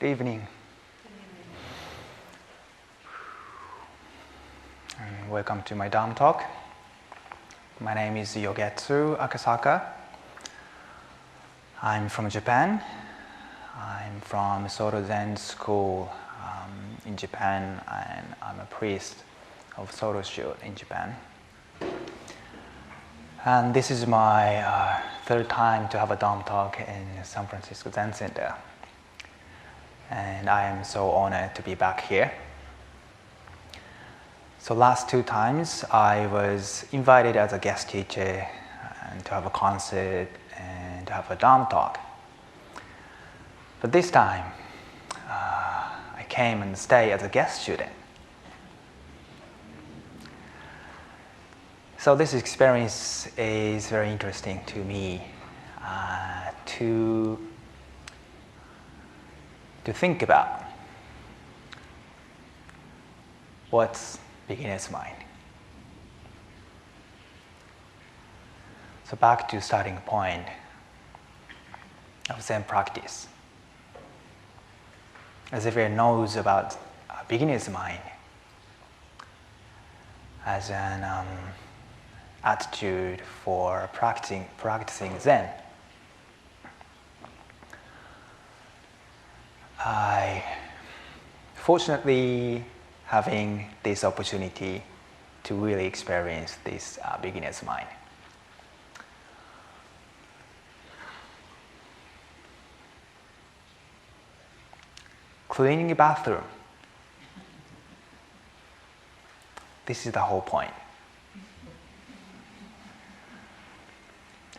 Good evening. And welcome to my Dharma talk. My name is Yogetsu Akasaka. I'm from Japan. I'm from Sōtō Zen School in Japan, and I'm a priest of Sōtō School in Japan. And this is my third time to have a Dharma talk in San Francisco Zen Center. And I am so honored to be back here. So last two times I was invited as a guest teacher and to have a concert and to have a Dharma talk. But this time I came and stayed as a guest student. So this experience is very interesting to me to think about what's beginner's mind. So back to starting point of Zen practice. As everyone knows about beginner's mind as an attitude for practicing Zen. I fortunately having this opportunity to really experience this beginner's mind. Cleaning a bathroom. This is the whole point.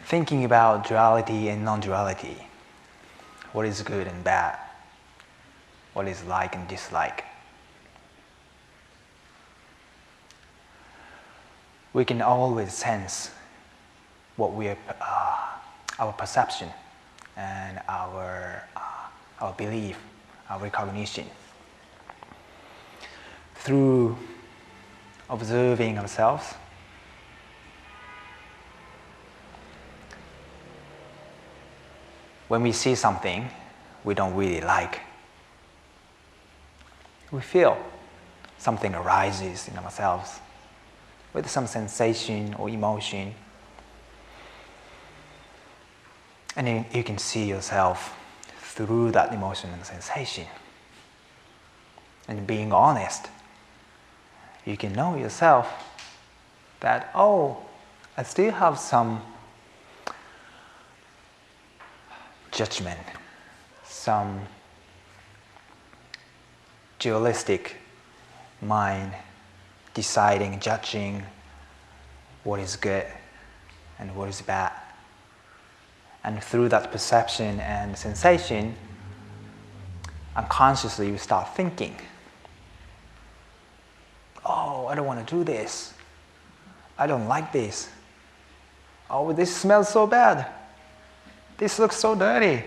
Thinking about duality and non-duality. What is good and bad? What is like and dislike? We can always sense what we are, our perception and our belief, our recognition through observing ourselves. When we see something we don't really like, we feel something arises in ourselves with some sensation or emotion. And then you can see yourself through that emotion and sensation. And being honest, you can know yourself that, oh, I still have some judgment, some dualistic mind deciding, judging what is good and what is bad. And through that perception and sensation, unconsciously we start thinking, oh, I don't want to do this. I don't like this. Oh, this smells so bad. This looks so dirty.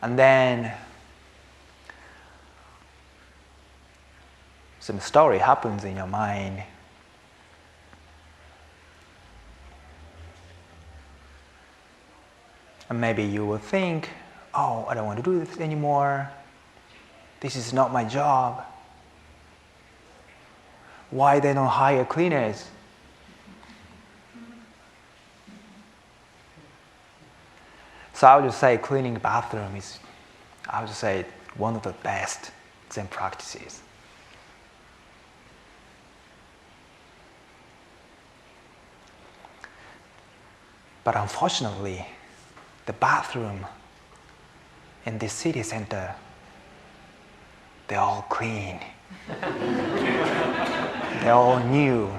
And then some story happens in your mind. And maybe you will think, oh, I don't want to do this anymore. This is not my job. Why they don't hire cleaners? So I would just say cleaning a bathroom is, I would just say, one of the best Zen practices. But unfortunately, the bathroom in this city center, they're all clean. They're all new.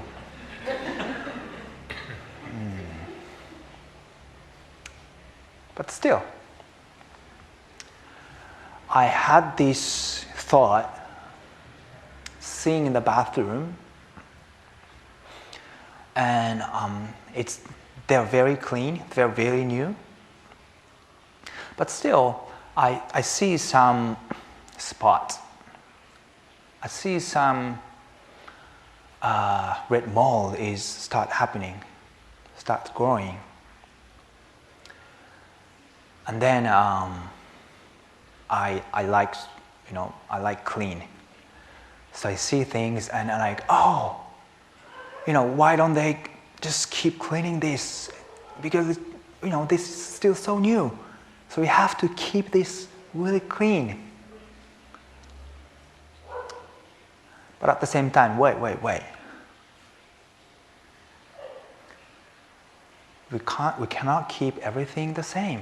But still, I had this thought, seeing in the bathroom, and they're very clean, they're very new. But still, I see some spots. I see some red mold start growing. And then I like, I like clean. So I see things and I'm like, oh, why don't they just keep cleaning this? Because, this is still so new. So we have to keep this really clean. But at the same time, wait. We cannot keep everything the same.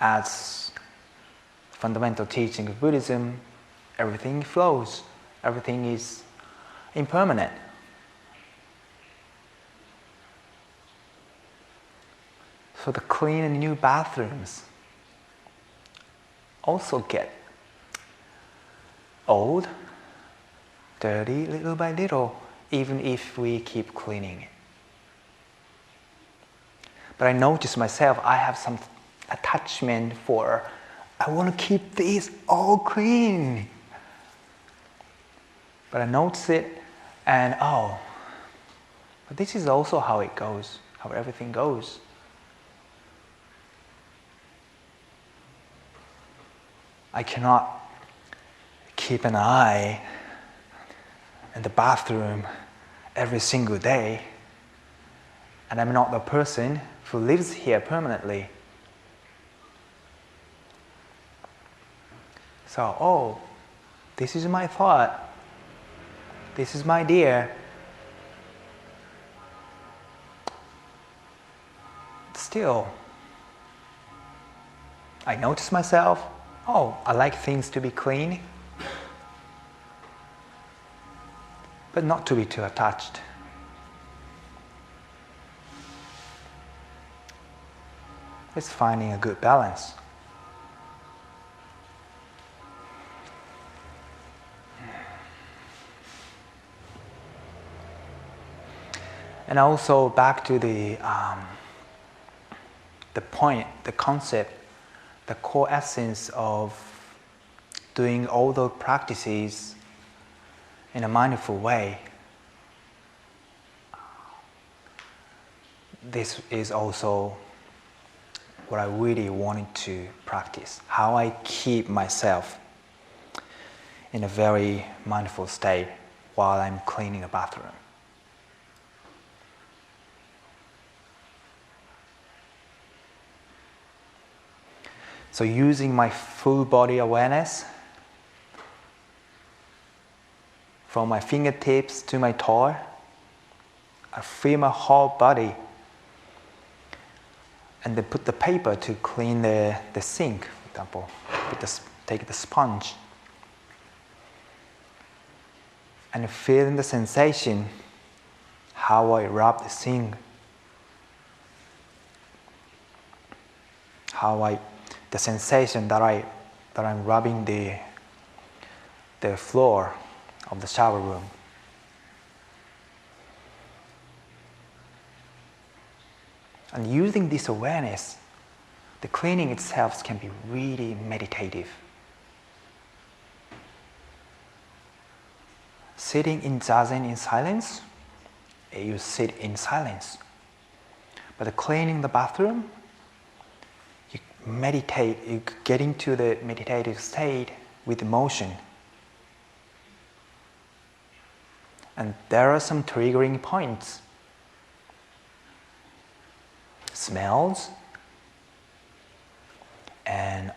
As fundamental teaching of Buddhism, everything flows. Everything is impermanent. So the clean and new bathrooms also get old, dirty, little by little, even if we keep cleaning it. But I notice myself, I have some attachment for, I want to keep these all clean. But I notice it and but this is also how it goes, how everything goes. I cannot keep an eye in the bathroom every single day, and I'm not the person who lives here permanently. So, this is my thought, this is my idea. Still, I notice myself, I like things to be clean, but not to be too attached. It's finding a good balance. And also back to the point, the concept, the core essence of doing all the practices in a mindful way. This is also what I really wanted to practice, how I keep myself in a very mindful state while I'm cleaning a bathroom. So using my full body awareness from my fingertips to my toe, I feel my whole body. And then put the paper to clean the sink, for example. Take the sponge. And feeling the sensation, how I rub the sink. The sensation that I'm rubbing the floor of the shower room. And using this awareness, the cleaning itself can be really meditative. Sitting in Zazen in silence, you sit in silence. But cleaning the bathroom, you meditate, you get into the meditative state with emotion. And there are some triggering points. Smells and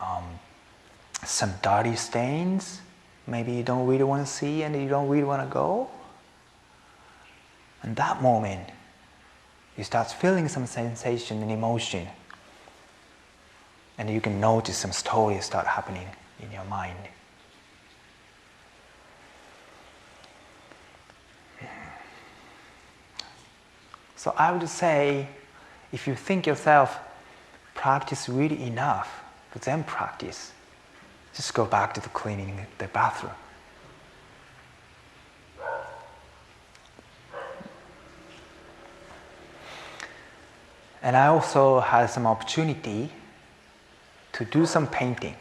some dirty stains maybe you don't really want to see and you don't really want to go. And that moment you start feeling some sensation and emotion, and you can notice some stories start happening in your mind. So I would say, if you think yourself practice really enough, the Zen practice, just go back to the cleaning the bathroom. And I also had some opportunity to do some painting.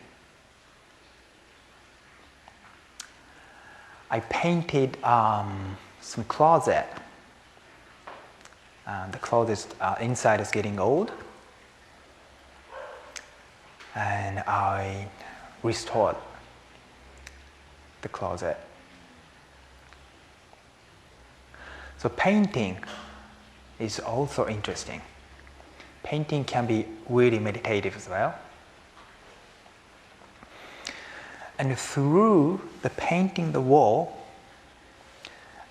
I painted some closet. The closet inside is getting old. and I restored the closet. So painting is also interesting. Painting can be really meditative as well. And through the painting the wall,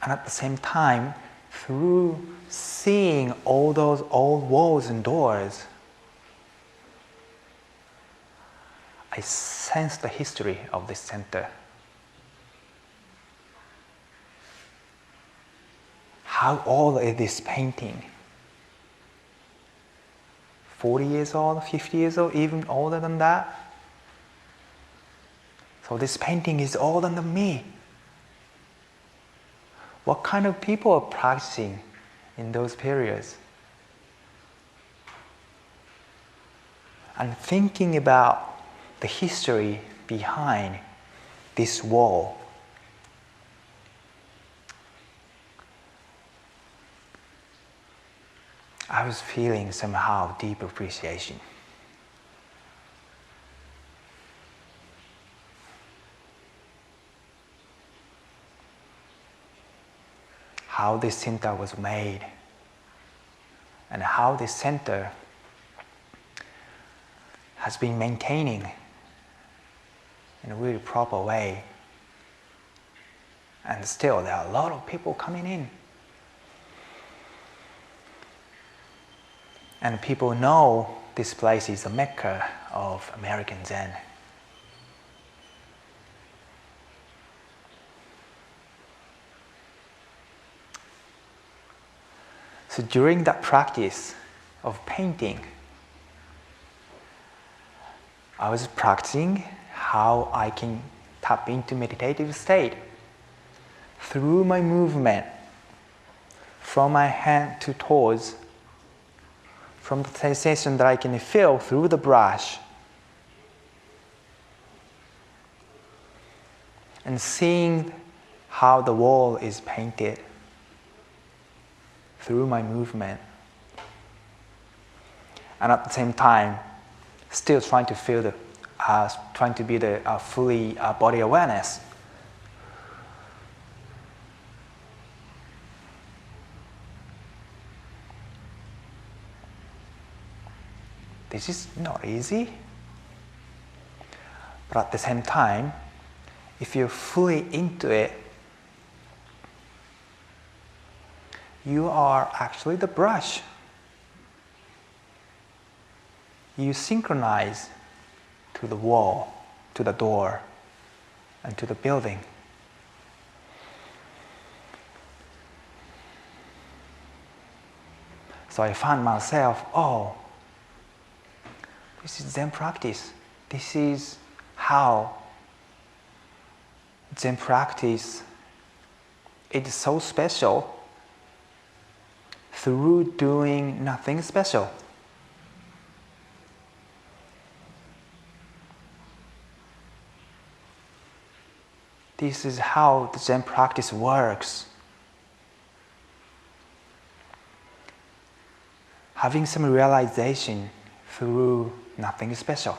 and at the same time, through seeing all those old walls and doors, I sense the history of this center. How old is this painting? 40 years old, 50 years old, even older than that? So this painting is older than me. What kind of people are practicing in those periods? And thinking about the history behind this wall, I was feeling somehow deep appreciation. How this center was made, and how this center has been maintaining in a really proper way. And still there are a lot of people coming in. And people know this place is a mecca of American Zen. So during that practice of painting, I was practicing how I can tap into meditative state through my movement from my hand to toes, from the sensation that I can feel through the brush, and seeing how the wall is painted through my movement, and at the same time still trying to feel the trying to be the fully body awareness. This is not easy, but at the same time, if you're fully into it, you are actually the brush. You synchronize to the wall, to the door, and to the building. So I found myself, oh, this is Zen practice. This is how Zen practice is so special through doing nothing special. This is how the Zen practice works. Having some realization through nothing special.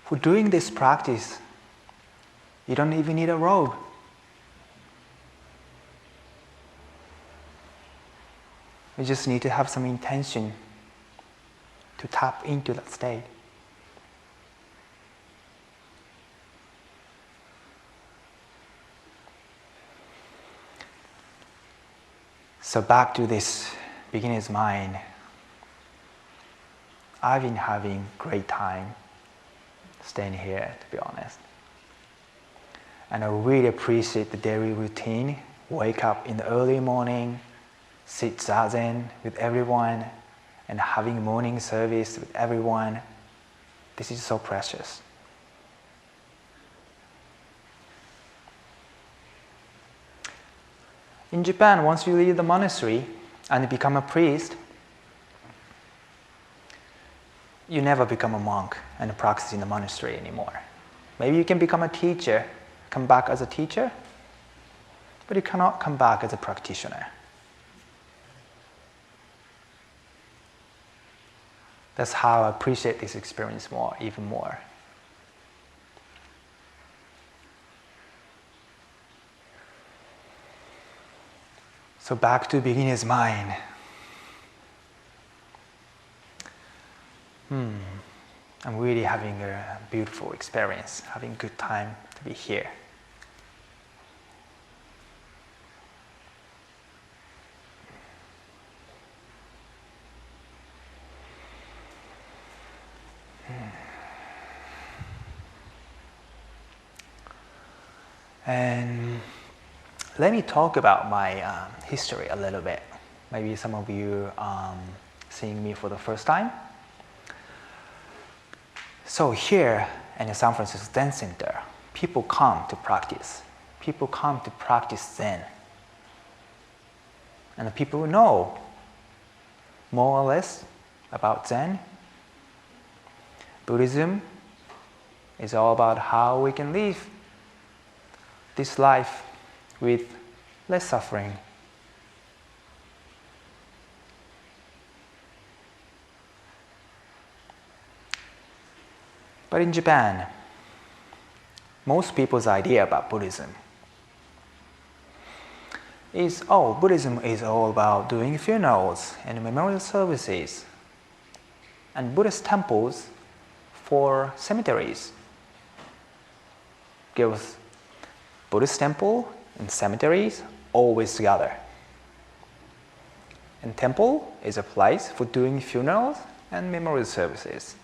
For doing this practice, you don't even need a robe. You just need to have some intention to tap into that state. So back to this beginner's mind. I've been having great time staying here, to be honest. And I really appreciate the daily routine. Wake up in the early morning, sit zazen with everyone, and having morning service with everyone. This is so precious. In Japan, once you leave the monastery and become a priest, you never become a monk and practice in the monastery anymore. Maybe you can become a teacher, come back as a teacher, but you cannot come back as a practitioner. That's how I appreciate this experience more, even more. So back to beginner's mind. I'm really having a beautiful experience, having a good time to be here. And let me talk about my history a little bit. Maybe some of you seeing me for the first time. So here in the San Francisco Zen Center, people come to practice. People come to practice Zen. And the people who know more or less about Zen, Buddhism is all about how we can live this life with less suffering. But in Japan, most people's idea about Buddhism is, Buddhism is all about doing funerals and memorial services and Buddhist temples for cemeteries. Gives Buddhist temple and cemeteries always together. And temple is a place for doing funerals and memorial services.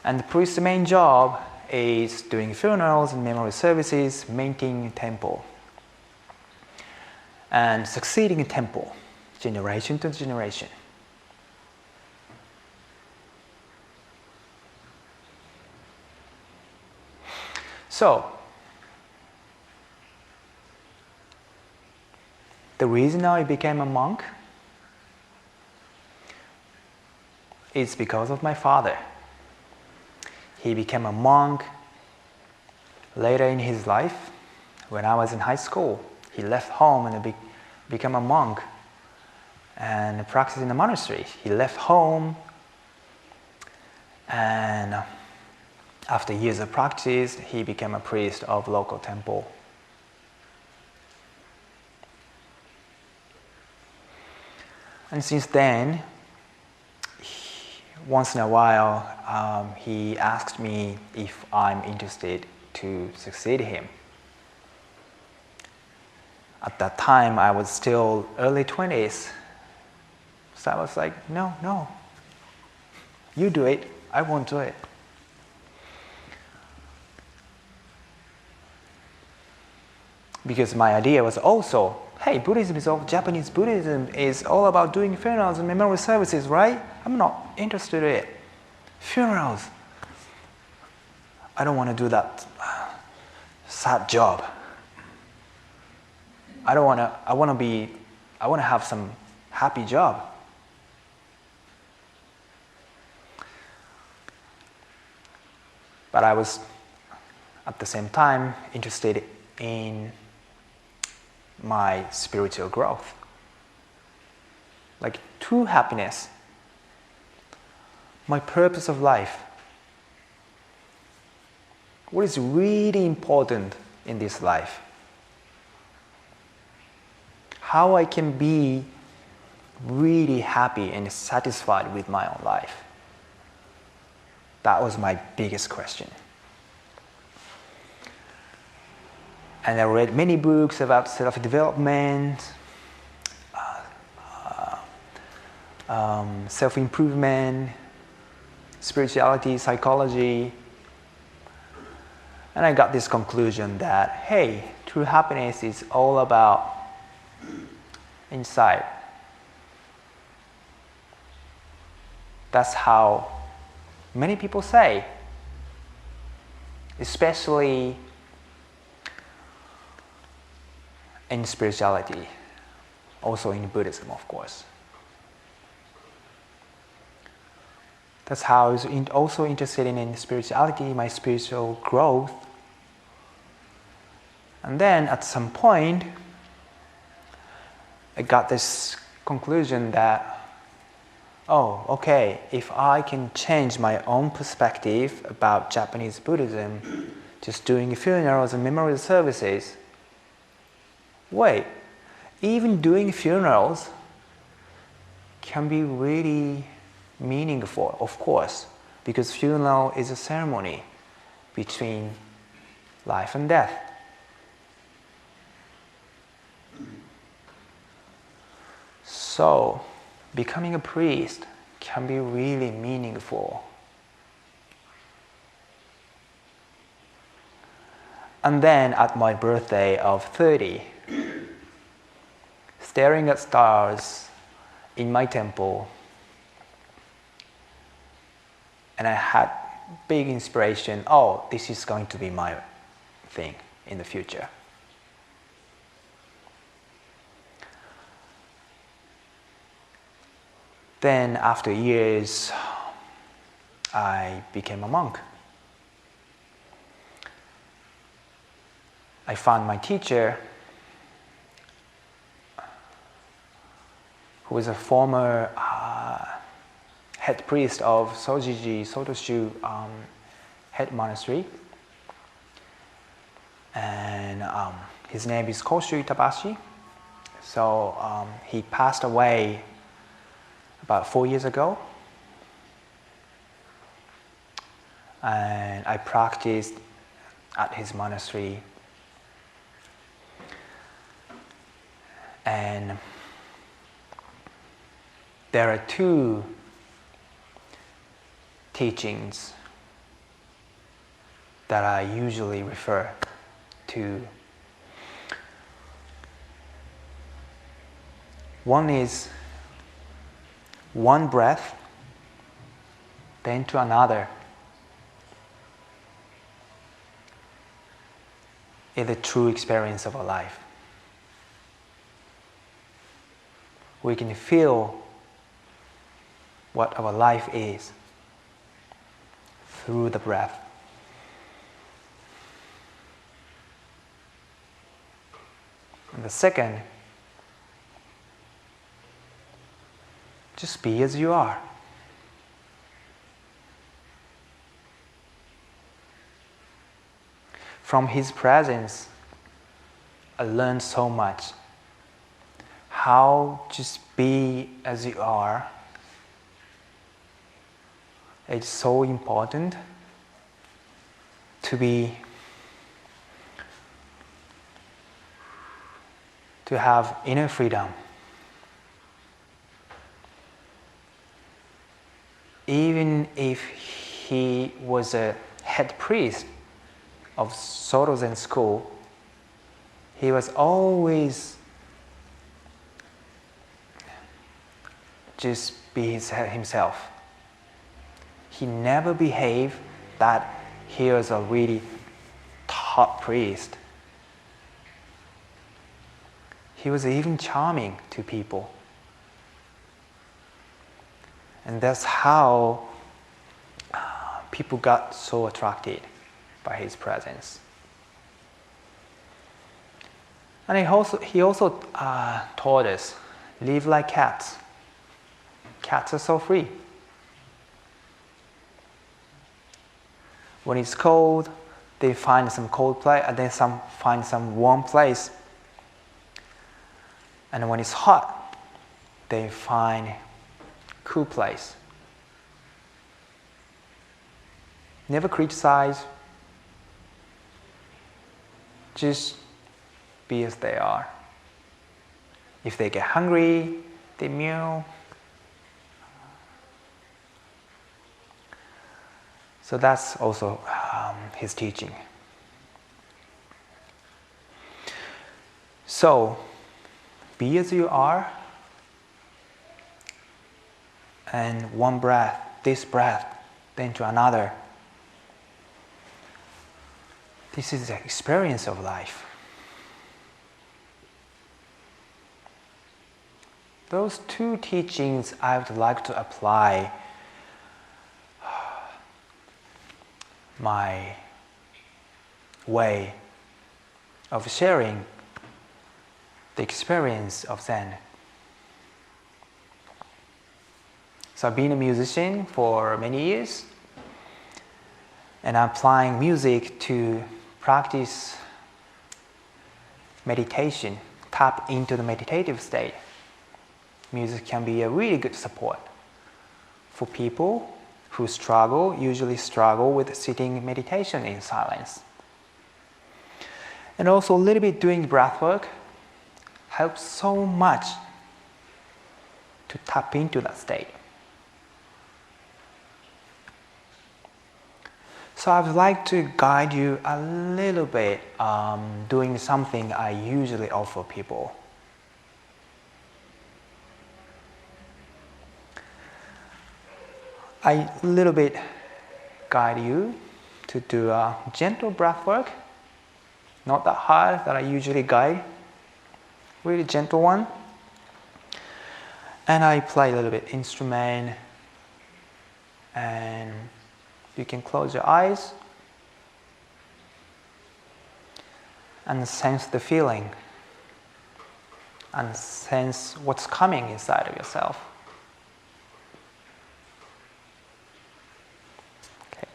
And the priest's main job is doing funerals and memorial services, maintaining temple, and succeeding a temple, generation to generation. So, the reason I became a monk is because of my father. He became a monk later in his life. When I was in high school, he left home and became a monk and practiced in a monastery. He left home, and after years of practice, he became a priest of local temple. And since then, once in a while, he asked me if I'm interested to succeed him. At that time, I was still early 20s. So I was like, no, you do it, I won't do it. Because my idea was also, hey, Japanese Buddhism is all about doing funerals and memorial services, right? I'm not interested in it. Funerals. I don't want to do that sad job. I want to have some happy job. But I was at the same time interested in my spiritual growth. Like true happiness, my purpose of life. What is really important in this life? How I can be really happy and satisfied with my own life. That was my biggest question. And I read many books about self-development, self-improvement, spirituality, psychology. And I got this conclusion that, hey, true happiness is all about inside. That's how many people say, especially in spirituality, also in Buddhism, of course. That's how I was also interested in spirituality, my spiritual growth. And then at some point, I got this conclusion that oh, okay, if I can change my own perspective about Japanese Buddhism, just doing funerals and memorial services, wait, even doing funerals can be really meaningful, of course, because funeral is a ceremony between life and death. So, becoming a priest can be really meaningful. And then at my birthday of 30, staring at stars in my temple, and I had big inspiration, oh, this is going to be my thing in the future. Then after years, I became a monk. I found my teacher, who was a former head priest of Sojiji Sōtō head monastery. And his name is Koshu Itabashi. So he passed away about 4 years ago. And I practiced at his monastery. And there are two teachings that I usually refer to. One is one breath, then to another, is the true experience of our life. We can feel what our life is through the breath. And the second, just be as you are. From his presence, I learned so much. How just be as you are. It's so important to have inner freedom. Even if he was a head priest of Sōtō Zen School, he was always just be himself. He never behaved that he was a really top priest. He was even charming to people. And that's how people got so attracted by his presence. And he also taught us, live like cats. Cats are so free. When it's cold, they find some cold place, and then find some warm place. And when it's hot, they find cool place. Never criticize. Just be as they are. If they get hungry, they meow. So that's also his teaching. So, be as you are, and one breath, this breath, then to another. This is the experience of life. Those two teachings I would like to apply my way of sharing the experience of Zen. So I've been a musician for many years, and I'm applying music to practice meditation, tap into the meditative state. Music can be a really good support for people who usually struggle with sitting meditation in silence. And also a little bit doing breath work helps so much to tap into that state. So I would like to guide you a little bit doing something I usually offer people. I little bit guide you to do a gentle breath work, not that hard that I usually guide, really gentle one. And I play a little bit instrument, and you can close your eyes and sense the feeling and sense what's coming inside of yourself. Okay.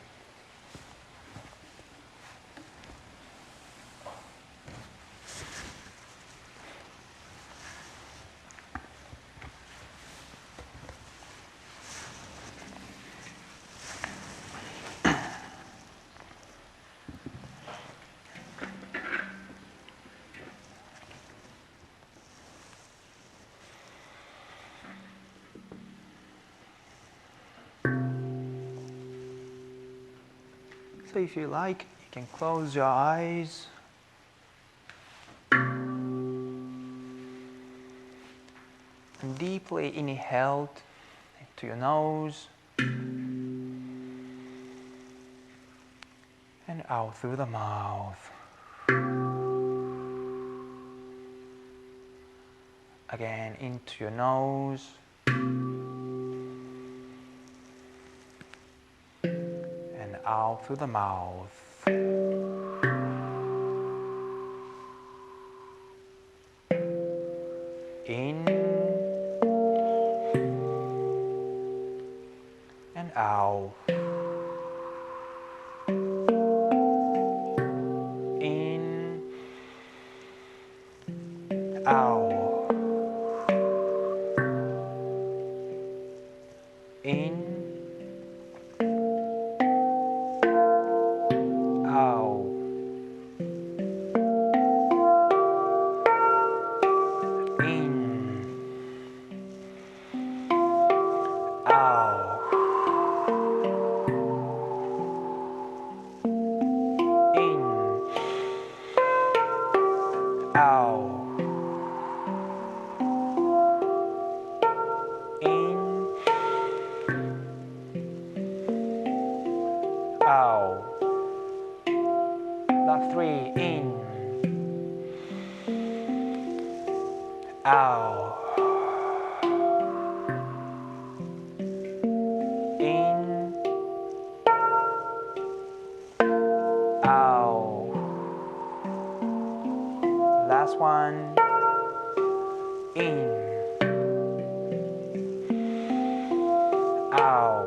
So if you like, you can close your eyes and deeply inhale to your nose and out through the mouth. Again, into your nose and out through the mouth. In and out. In, out. In, out. In, out. In, out. In, out. Last three. In, out. In, out. Last one. In, out.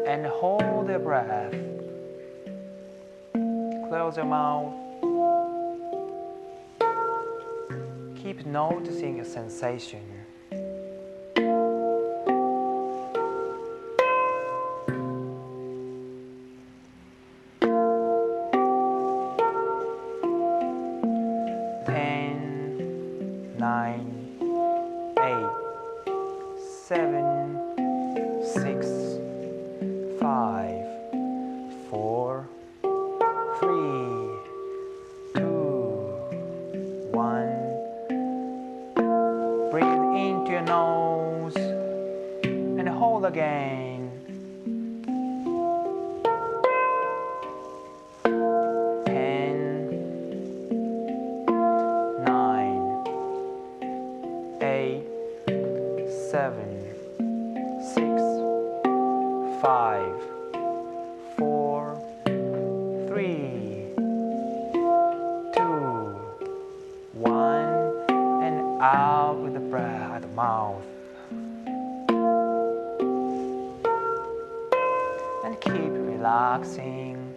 And hold your breath. Close your mouth. Keep noticing your sensation. Ten, 9, 8, 7, 6, 5, 4, 3, 2, 1. Breathe into your nose and hold again. 10, 9, 8, 7, 6, 5, 4, 3, 2, 1, and out with the breath out of the mouth. and keep relaxing.